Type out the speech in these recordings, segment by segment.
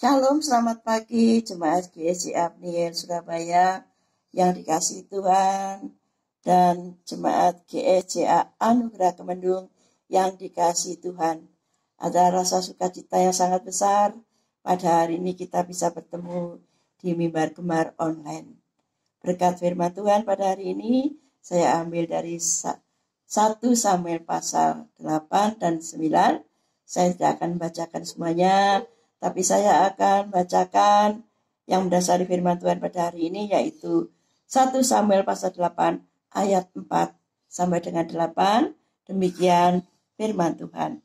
Shalom, selamat pagi Jemaat GSI Abniel Surabaya yang dikasihi Tuhan dan Jemaat GSJA Anugerah Kemendung yang dikasihi Tuhan. Ada rasa sukacita yang sangat besar pada hari ini kita bisa bertemu di mimbar gemar online. Berkat firman Tuhan pada hari ini saya ambil dari 1 Samuel pasal 8 dan 9. Saya tidak akan membacakan semuanya, tapi saya akan bacakan yang mendasari firman Tuhan pada hari ini, yaitu 1 Samuel pasal 8 ayat 4 sampai dengan 8. Demikian firman Tuhan.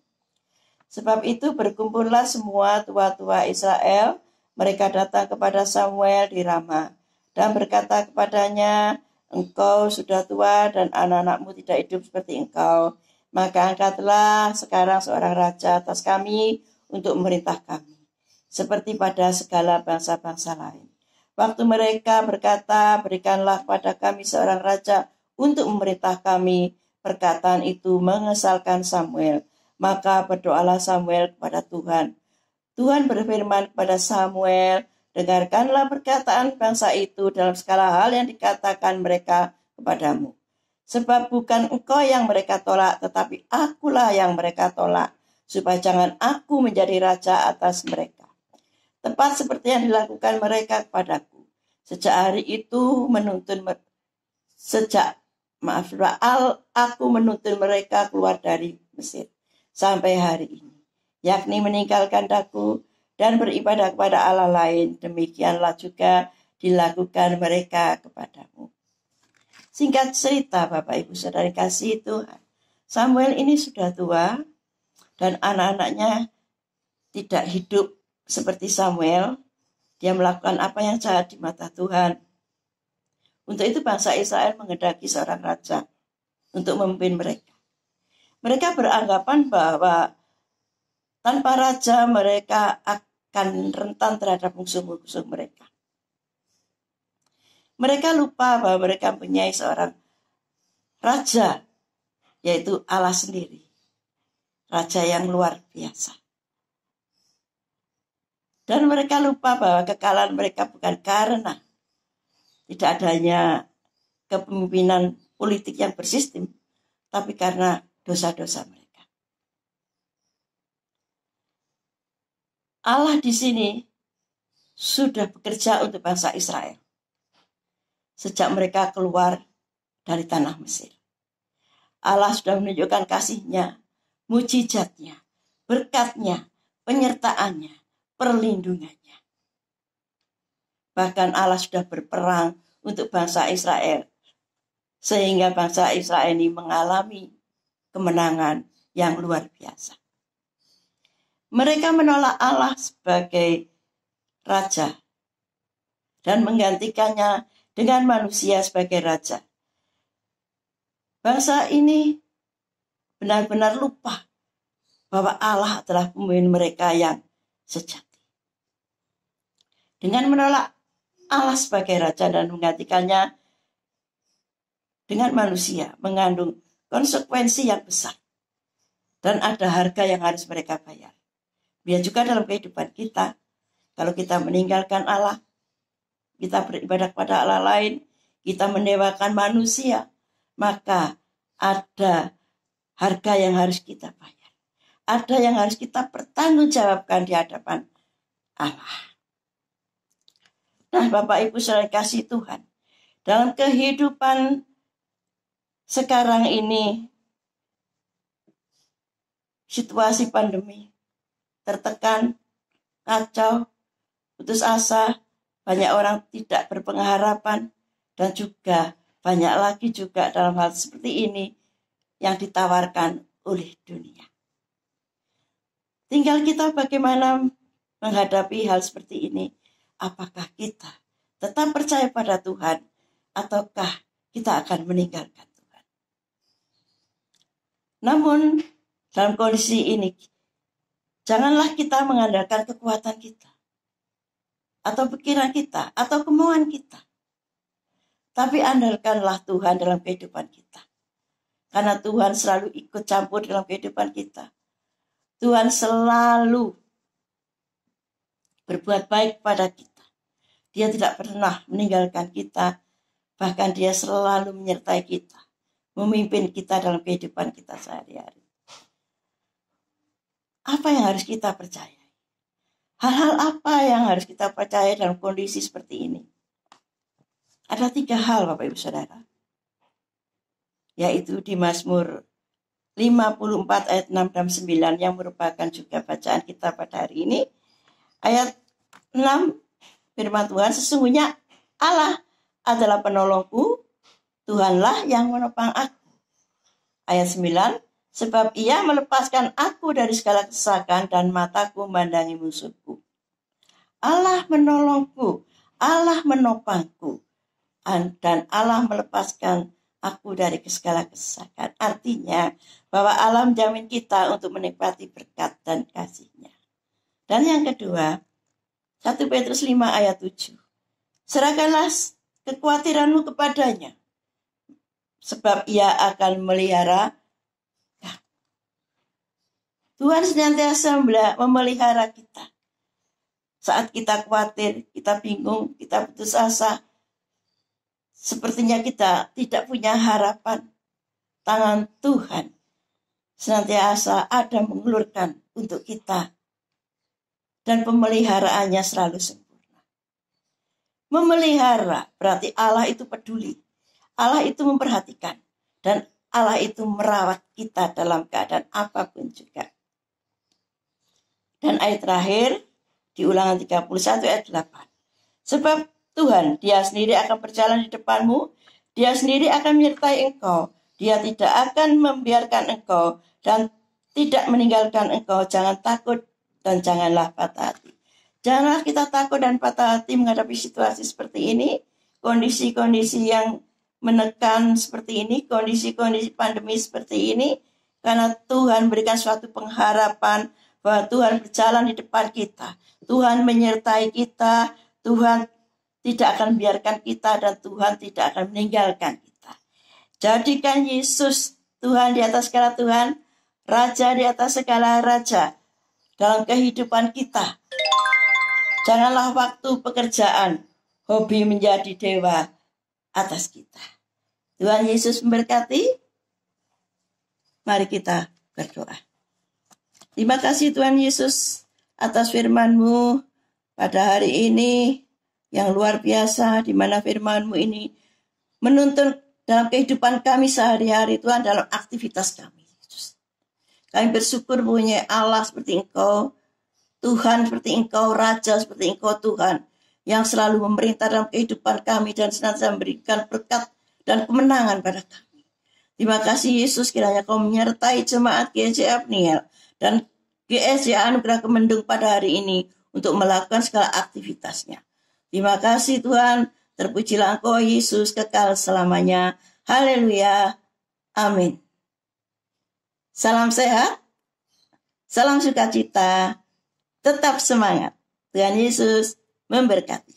Sebab itu berkumpullah semua tua-tua Israel, mereka datang kepada Samuel di Rama dan berkata kepadanya, engkau sudah tua dan anak-anakmu tidak hidup seperti engkau. Maka angkatlah sekarang seorang raja atas kami untuk memerintah kami, seperti pada segala bangsa-bangsa lain. Waktu mereka berkata, berikanlah kepada kami seorang raja untuk memerintah kami, perkataan itu mengesalkan Samuel. Maka berdoalah Samuel kepada Tuhan. Tuhan berfirman kepada Samuel, dengarkanlah perkataan bangsa itu dalam segala hal yang dikatakan mereka kepadamu. Sebab bukan engkau yang mereka tolak, tetapi akulah yang mereka tolak, supaya jangan aku menjadi raja atas mereka. Tepat seperti yang dilakukan mereka kepadaku. Sejak hari itu aku menuntun mereka keluar dari Mesir sampai hari ini, yakni meninggalkan daku dan beribadah kepada Allah lain. Demikianlah juga dilakukan mereka kepadamu. Singkat cerita, Bapak Ibu Saudara kasih Tuhan, Samuel ini sudah tua dan anak-anaknya tidak hidup seperti Samuel. Dia melakukan apa yang jahat di mata Tuhan. Untuk itu bangsa Israel menghendaki seorang raja untuk memimpin mereka. Mereka beranggapan bahwa tanpa raja mereka akan rentan terhadap musuh-musuh mereka. Mereka lupa bahwa mereka mempunyai seorang raja, yaitu Allah sendiri. Raja yang luar biasa. Dan mereka lupa bahwa kekalahan mereka bukan karena tidak adanya kepemimpinan politik yang bersistem, tapi karena dosa-dosa mereka. Allah di sini sudah bekerja untuk bangsa Israel sejak mereka keluar dari tanah Mesir. Allah sudah menunjukkan kasih-Nya, mujizat-Nya, berkat-Nya, penyertaannya, perlindungannya. Bahkan Allah sudah berperang untuk bangsa Israel, sehingga bangsa Israel ini mengalami kemenangan yang luar biasa. Mereka menolak Allah sebagai raja dan menggantikannya dengan manusia sebagai raja. Bangsa ini benar-benar lupa bahwa Allah adalah pemimpin mereka yang sejati. Dengan menolak Allah sebagai raja dan menggantikannya dengan manusia, mengandung konsekuensi yang besar. Dan ada harga yang harus mereka bayar. Biar juga dalam kehidupan kita, kalau kita meninggalkan Allah, kita beribadah kepada Allah lain, kita mendewakan manusia, maka ada harga yang harus kita bayar. Ada yang harus kita pertanggungjawabkan di hadapan Allah. Nah, Bapak Ibu saudara kasih Tuhan, dalam kehidupan sekarang ini, situasi pandemi, tertekan, kacau, putus asa, banyak orang tidak berpengharapan, dan juga banyak lagi juga dalam hal seperti ini yang ditawarkan oleh dunia. Tinggal kita bagaimana menghadapi hal seperti ini. Apakah kita tetap percaya pada Tuhan, ataukah kita akan meninggalkan Tuhan? Namun, dalam kondisi ini, janganlah kita mengandalkan kekuatan kita, atau pikiran kita, atau kemauan kita. Tapi andalkanlah Tuhan dalam kehidupan kita. Karena Tuhan selalu ikut campur dalam kehidupan kita. Tuhan selalu berbuat baik pada kita. Dia tidak pernah meninggalkan kita, bahkan dia selalu menyertai kita, memimpin kita dalam kehidupan kita sehari-hari. Apa yang harus kita percaya? Hal-hal apa yang harus kita percaya dalam kondisi seperti ini? Ada 3 hal, Bapak Ibu Saudara, yaitu di Mazmur 54 ayat 6 dan 9 yang merupakan juga bacaan kita pada hari ini. Ayat 6, firman Tuhan, sesungguhnya Allah adalah penolongku, Tuhanlah yang menopang aku. Ayat 9, sebab ia melepaskan aku dari segala kesesakan dan mataku memandangi musuhku. Allah menolongku, Allah menopangku, dan Allah melepaskan aku dari segala kesesakan. Artinya bahwa Allah menjamin kita untuk menikmati berkat dan kasih-Nya. Dan yang kedua, 1 Petrus 5 ayat 7. Serahkanlah kekhawatiranmu kepadanya, sebab ia akan melihara. Tuhan senantiasa memelihara kita. Saat kita khawatir, kita bingung, kita putus asa, sepertinya kita tidak punya harapan, tangan Tuhan senantiasa ada mengulurkan untuk kita. Dan pemeliharaannya selalu sempurna. Memelihara berarti Allah itu peduli. Allah itu memperhatikan. Dan Allah itu merawat kita dalam keadaan apapun juga. Dan ayat terakhir di Ulangan 31 ayat 8. Sebab Tuhan, Dia sendiri akan berjalan di depanmu. Dia sendiri akan menyertai engkau. Dia tidak akan membiarkan engkau dan tidak meninggalkan engkau. Jangan takut dan janganlah patah hati. Janganlah kita takut dan patah hati menghadapi situasi seperti ini. Kondisi-kondisi yang menekan seperti ini. Kondisi-kondisi pandemi seperti ini. Karena Tuhan berikan suatu pengharapan bahwa Tuhan berjalan di depan kita. Tuhan menyertai kita. Tuhan tidak akan biarkan kita dan Tuhan tidak akan meninggalkan kita. Jadikan Yesus Tuhan di atas segala Tuhan, Raja di atas segala Raja dalam kehidupan kita. Janganlah waktu pekerjaan, hobi menjadi dewa atas kita. Tuhan Yesus memberkati. Mari kita berdoa. Terima kasih Tuhan Yesus atas firman-Mu pada hari ini yang luar biasa, di mana firman-Mu ini menuntun dalam kehidupan kami sehari-hari Tuhan, dalam aktivitas kami. Yesus. Kami bersyukur punya Allah seperti Engkau, Tuhan seperti Engkau, Raja seperti Engkau Tuhan, yang selalu memerintah dalam kehidupan kami dan senantiasa memberikan berkat dan kemenangan pada kami. Terima kasih Yesus, kiranya Kau menyertai jemaat GSJ Abniel dan GSJ Anugerah Kemendung pada hari ini untuk melakukan segala aktivitasnya. Terima kasih Tuhan, terpujilah Engkau Yesus kekal selamanya. Haleluya. Amin. Salam sehat, salam sukacita, tetap semangat. Tuhan Yesus memberkati.